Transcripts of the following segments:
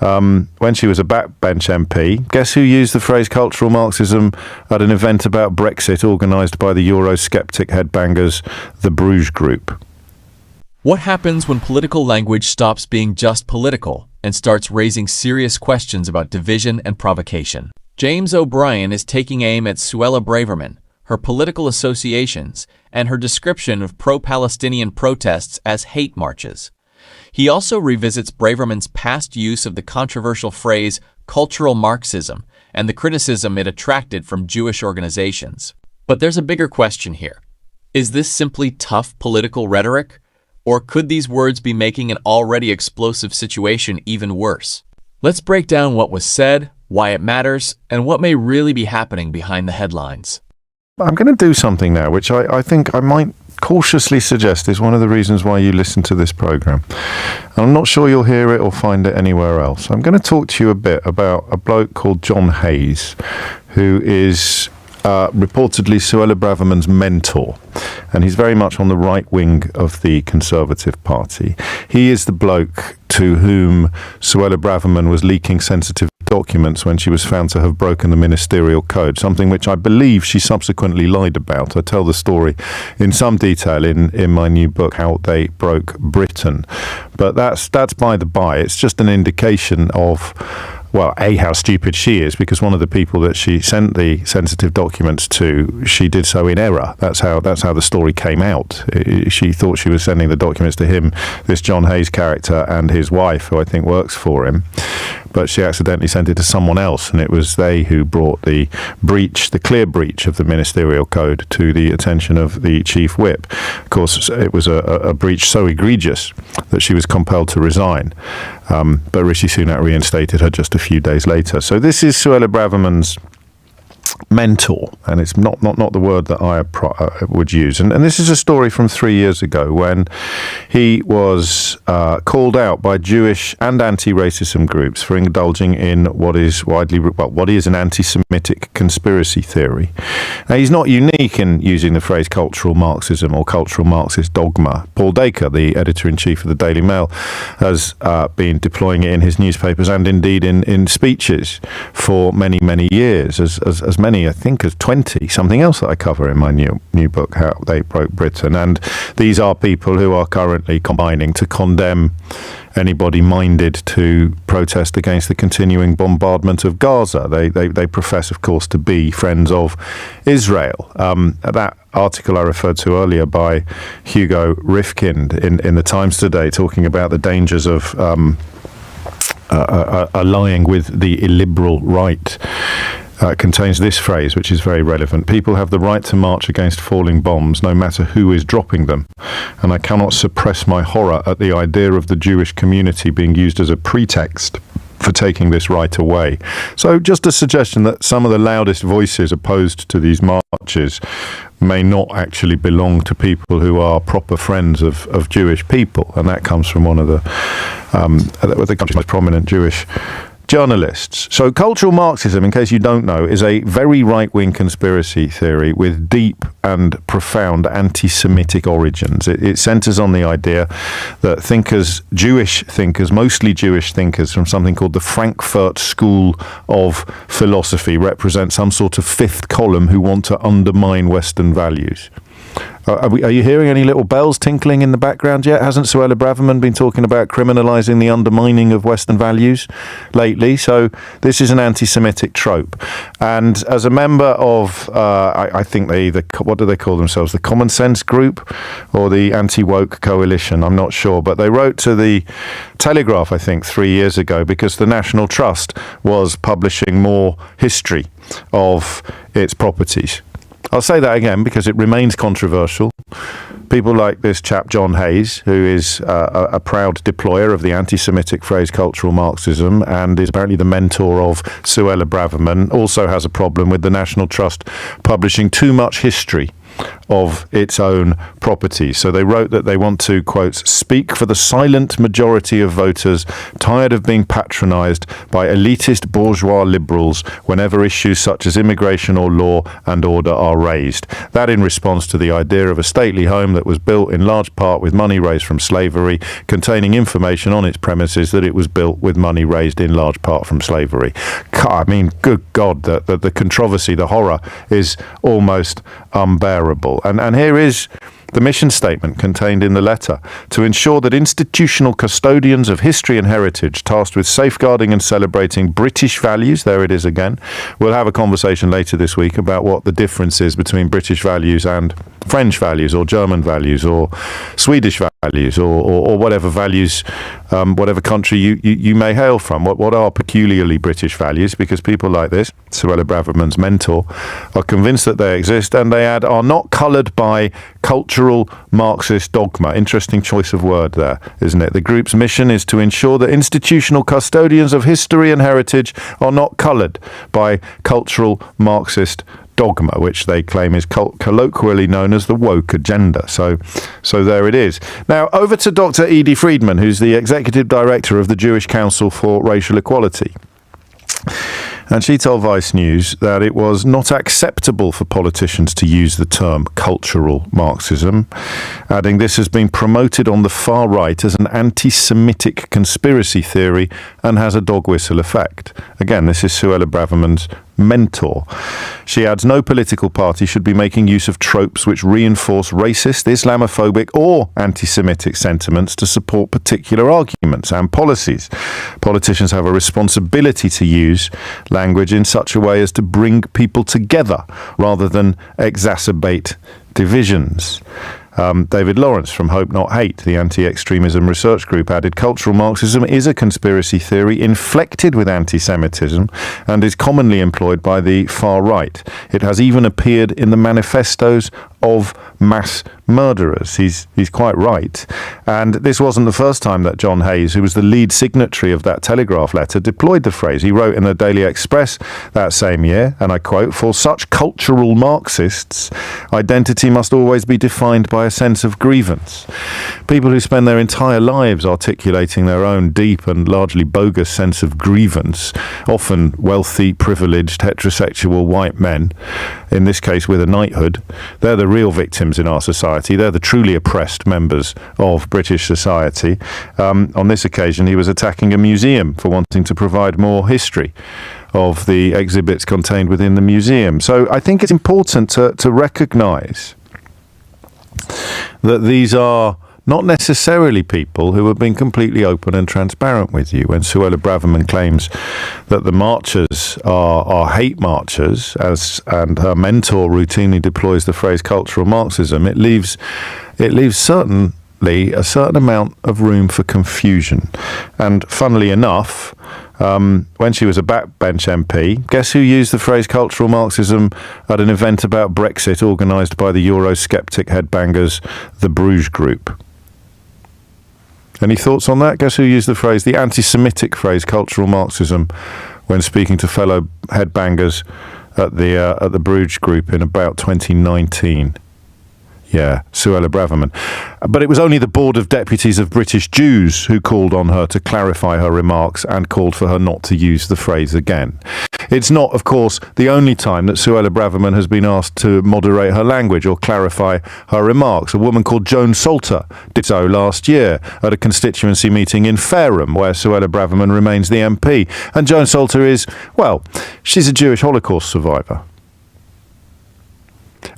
when she was a backbench MP. Guess who used the phrase cultural Marxism at an event about Brexit organised by the Eurosceptic headbangers, the Bruges Group? What happens when political language stops being just political and starts raising serious questions about division and provocation? James O'Brien is taking aim at Suella Braverman, her political associations, and her description of pro-Palestinian protests as hate marches. He also revisits Braverman's past use of the controversial phrase cultural Marxism and the criticism it attracted from Jewish organizations. But there's a bigger question here. Is this simply tough political rhetoric? Or could these words be making an already explosive situation even worse? Let's break down what was said, why it matters, and what may really be happening behind the headlines. I'm going to do something now, which I think I might cautiously suggest is one of the reasons why you listen to this program. And I'm not sure you'll hear it or find it anywhere else. I'm going to talk to you a bit about a bloke called John Hayes, who is reportedly Suella Braverman's mentor, and he's very much on the right wing of the Conservative Party. He is the bloke to whom Suella Braverman was leaking sensitive documents when she was found to have broken the ministerial code, something which I believe she subsequently lied about. I tell the story in some detail in my new book, How They Broke Britain. But that's by the by. It's just an indication of, well, A, how stupid she is, because one of the people that she sent the sensitive documents to, she did so in error. That's how the story came out. She thought she was sending the documents to him, this John Hayes character, and his wife, who I think works for him. But she accidentally sent it to someone else, and it was they who brought the clear breach of the ministerial code to the attention of the chief whip. Of course, it was a breach so egregious that she was compelled to resign. But Rishi Sunak reinstated her just a few days later. So this is Suella Braverman's mentor, and it's not the word that I would use. And this is a story from 3 years ago when he was called out by Jewish and anti-racism groups for indulging in what is an anti-Semitic conspiracy theory. Now, he's not unique in using the phrase cultural Marxism or cultural Marxist dogma. Paul Dacre, the editor-in-chief of the Daily Mail, has been deploying it in his newspapers and indeed in speeches for many, many years, as many, I think, as 20, something else that I cover in my new book, How They Broke Britain. And these are people who are currently combining to condemn anybody minded to protest against the continuing bombardment of Gaza. They profess, of course, to be friends of Israel. That article I referred to earlier by Hugo Rifkind in the Times today, talking about the dangers of allying with the illiberal right, contains this phrase, which is very relevant. People have the right to march against falling bombs, no matter who is dropping them. And I cannot suppress my horror at the idea of the Jewish community being used as a pretext for taking this right away. So just a suggestion that some of the loudest voices opposed to these marches may not actually belong to people who are proper friends of Jewish people. And that comes from one of the country's most prominent Jewish journalists. So cultural Marxism, in case you don't know, is a very right-wing conspiracy theory with deep and profound anti-Semitic origins. It centers on the idea that Jewish thinkers, mostly Jewish thinkers from something called the Frankfurt School of Philosophy, represent some sort of fifth column who want to undermine Western values. Are you hearing any little bells tinkling in the background yet? Hasn't Suella Braverman been talking about criminalising the undermining of Western values lately? So this is an anti-Semitic trope. And as a member of, I think what do they call themselves? The Common Sense Group or the Anti-Woke Coalition? I'm not sure. But they wrote to the Telegraph, I think, 3 years ago because the National Trust was publishing more history of its properties. I'll say that again because it remains controversial. People like this chap John Hayes, who is a proud deployer of the anti-Semitic phrase cultural Marxism and is apparently the mentor of Suella Braverman, also has a problem with the National Trust publishing too much history of its own property. So they wrote that they want to, quote, speak for the silent majority of voters tired of being patronized by elitist bourgeois liberals whenever issues such as immigration or law and order are raised. That in response to the idea of a stately home that was built in large part with money raised from slavery, containing information on its premises that it was built with money raised in large part from slavery. I mean, good God, the controversy, the horror is almost unbearable. And here is the mission statement contained in the letter: to ensure that institutional custodians of history and heritage tasked with safeguarding and celebrating British values, there it is again. We'll have a conversation later this week about what the difference is between British values and French values or German values or Swedish values or whatever values, whatever country you may hail from. What are peculiarly British values? Because people like this, Suella Braverman's mentor, are convinced that they exist, and they add, are not coloured by cultural Marxist dogma. Interesting choice of word there, isn't it? The group's mission is to ensure that institutional custodians of history and heritage are not coloured by cultural Marxist dogma, which they claim is colloquially known as the woke agenda. So there it is. Now, over to Dr. Edie Friedman, who's the Executive Director of the Jewish Council for Racial Equality. And she told Vice News that it was not acceptable for politicians to use the term cultural Marxism, adding this has been promoted on the far right as an anti-Semitic conspiracy theory and has a dog whistle effect. Again, this is Suella Braverman's mentor. She adds, no political party should be making use of tropes which reinforce racist, Islamophobic or anti-Semitic sentiments to support particular arguments and policies. Politicians have a responsibility to use language in such a way as to bring people together rather than exacerbate divisions. David Lawrence from Hope Not Hate, the anti-extremism research group, added, cultural Marxism is a conspiracy theory inflected with anti-Semitism and is commonly employed by the far right. It has even appeared in the manifestos of mass murderers. He's quite right. And this wasn't the first time that John Hayes, who was the lead signatory of that Telegraph letter, deployed the phrase. He wrote in the Daily Express that same year, and I quote, for such cultural Marxists, identity must always be defined by a sense of grievance. People who spend their entire lives articulating their own deep and largely bogus sense of grievance, often wealthy, privileged, heterosexual white men, in this case with a knighthood, they're the real victims in our society. They're the truly oppressed members of British society. On this occasion, he was attacking a museum for wanting to provide more history of the exhibits contained within the museum. So I think it's important to recognise that these are not necessarily people who have been completely open and transparent with you. When Suella Braverman claims that the marchers are hate marchers, and her mentor routinely deploys the phrase cultural Marxism, it leaves certainly a certain amount of room for confusion. And funnily enough, when she was a backbench MP, guess who used the phrase cultural Marxism at an event about Brexit organised by the Eurosceptic headbangers, the Bruges Group? Any thoughts on that? Guess who used the anti-Semitic phrase cultural Marxism when speaking to fellow headbangers at the Bruges Group in about 2019? Yeah, Suella Braverman. But it was only the Board of Deputies of British Jews who called on her to clarify her remarks and called for her not to use the phrase again. It's not, of course, the only time that Suella Braverman has been asked to moderate her language or clarify her remarks. A woman called Joan Salter did so last year at a constituency meeting in Fareham, where Suella Braverman remains the MP. And Joan Salter is, well, she's a Jewish Holocaust survivor.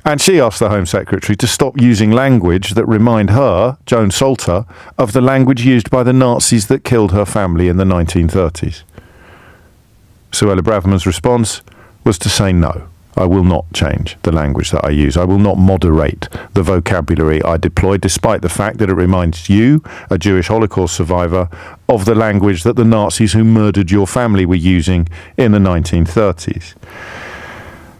And she asked the Home Secretary to stop using language that remind her, Joan Salter, of the language used by the Nazis that killed her family in the 1930s. Suella Braverman's response was to say no. I will not change the language that I use. I will not moderate the vocabulary I deploy, despite the fact that it reminds you, a Jewish Holocaust survivor, of the language that the Nazis who murdered your family were using in the 1930s.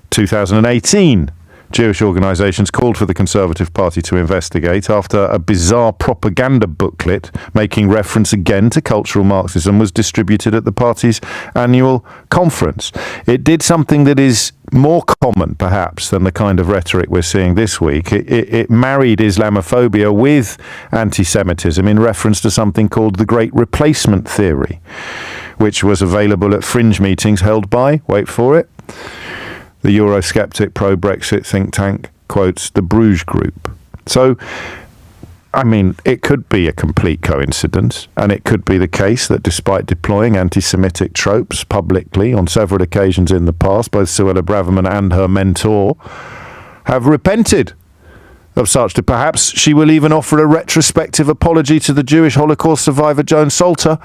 2018. Jewish organisations called for the Conservative Party to investigate after a bizarre propaganda booklet making reference again to cultural Marxism was distributed at the party's annual conference. It did something that is more common, perhaps, than the kind of rhetoric we're seeing this week. It married Islamophobia with anti-Semitism in reference to something called the Great Replacement Theory, which was available at fringe meetings held by, wait for it, the Eurosceptic pro-Brexit think tank, quotes, the Bruges Group. So, I mean, it could be a complete coincidence, and it could be the case that despite deploying anti-Semitic tropes publicly on several occasions in the past, both Suella Braverman and her mentor have repented of such. That perhaps she will even offer a retrospective apology to the Jewish Holocaust survivor Joan Salter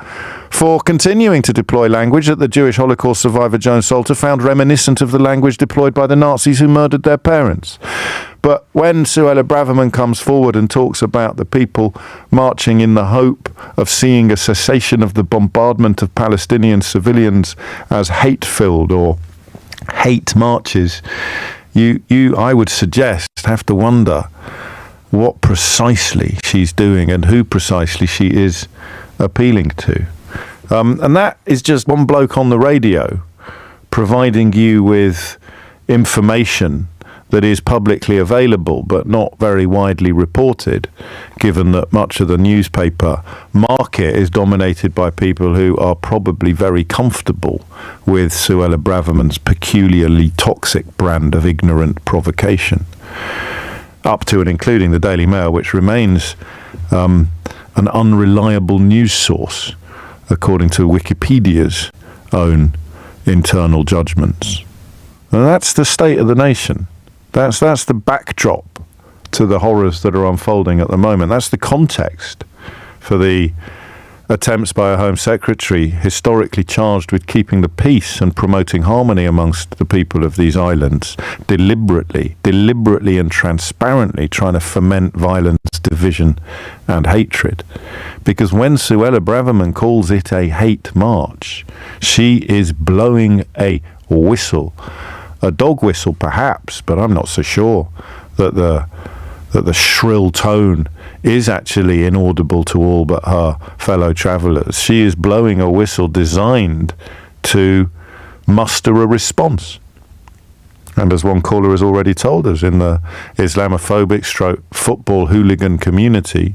for continuing to deploy language that the Jewish Holocaust survivor Joan Salter found reminiscent of the language deployed by the Nazis who murdered their parents. But when Suella Braverman comes forward and talks about the people marching in the hope of seeing a cessation of the bombardment of Palestinian civilians as hate-filled or hate marches, you, I would suggest, have to wonder what precisely she's doing and who precisely she is appealing to. And that is just one bloke on the radio providing you with information that is publicly available but not very widely reported, given that much of the newspaper market is dominated by people who are probably very comfortable with Suella Braverman's peculiarly toxic brand of ignorant provocation, up to and including the Daily Mail, which remains an unreliable news source according to Wikipedia's own internal judgments. And that's the state of the nation. That's the backdrop to the horrors that are unfolding at the moment. That's the context for the attempts by a Home Secretary historically charged with keeping the peace and promoting harmony amongst the people of these islands, deliberately and transparently trying to foment violence, division and hatred. Because when Suella Braverman calls it a hate march, she is blowing a whistle. A dog whistle, perhaps, but I'm not so sure that the shrill tone is actually inaudible to all but her fellow travellers. She is blowing a whistle designed to muster a response. And as one caller has already told us, in the Islamophobic football hooligan community,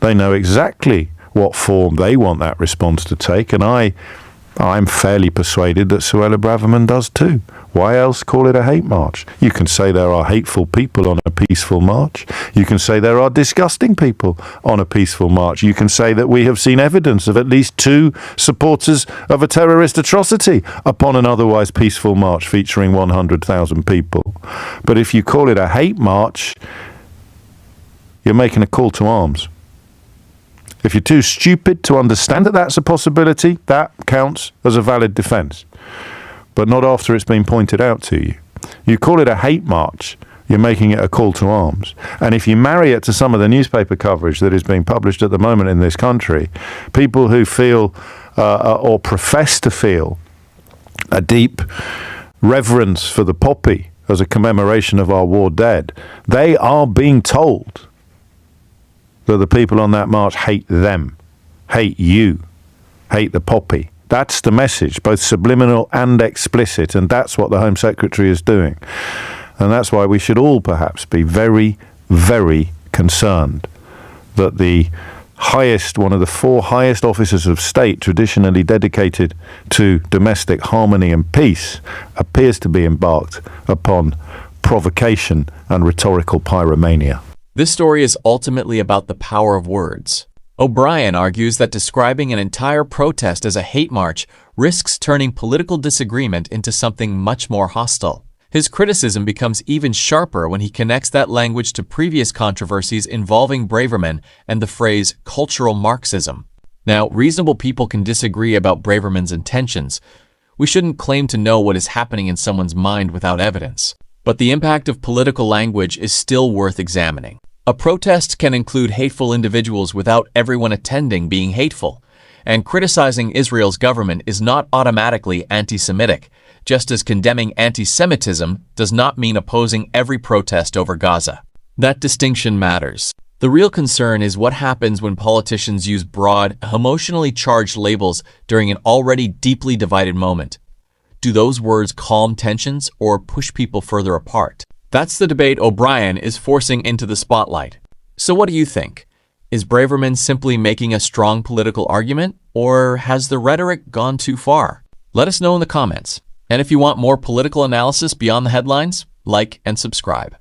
they know exactly what form they want that response to take, and I'm fairly persuaded that Suella Braverman does too. Why else call it a hate march? You can say there are hateful people on a peaceful march. You can say there are disgusting people on a peaceful march. You can say that we have seen evidence of at least 2 supporters of a terrorist atrocity upon an otherwise peaceful march featuring 100,000 people. But if you call it a hate march, you're making a call to arms. If you're too stupid to understand that that's a possibility, that counts as a valid defence. But not after it's been pointed out to you. You call it a hate march, you're making it a call to arms. And if you marry it to some of the newspaper coverage that is being published at the moment in this country, people who feel or profess to feel a deep reverence for the poppy as a commemoration of our war dead, they are being told that the people on that march hate them, hate you, hate the poppy. That's the message, both subliminal and explicit, and that's what the Home Secretary is doing. And that's why we should all perhaps be very, very concerned that the highest, one of the 4 highest officers of state traditionally dedicated to domestic harmony and peace, appears to be embarked upon provocation and rhetorical pyromania. This story is ultimately about the power of words. O'Brien argues that describing an entire protest as a hate march risks turning political disagreement into something much more hostile. His criticism becomes even sharper when he connects that language to previous controversies involving Braverman and the phrase cultural Marxism. Now, reasonable people can disagree about Braverman's intentions. We shouldn't claim to know what is happening in someone's mind without evidence. But the impact of political language is still worth examining. A protest can include hateful individuals without everyone attending being hateful, And criticizing Israel's government is not automatically anti-Semitic, just as condemning anti-Semitism does not mean opposing every protest over Gaza. That distinction matters. The real concern is what happens when politicians use broad, emotionally charged labels during an already deeply divided moment. Do those words calm tensions or push people further apart? That's the debate O'Brien is forcing into the spotlight. So what do you think? Is Braverman simply making a strong political argument, or has the rhetoric gone too far? Let us know in the comments. And if you want more political analysis beyond the headlines, like and subscribe.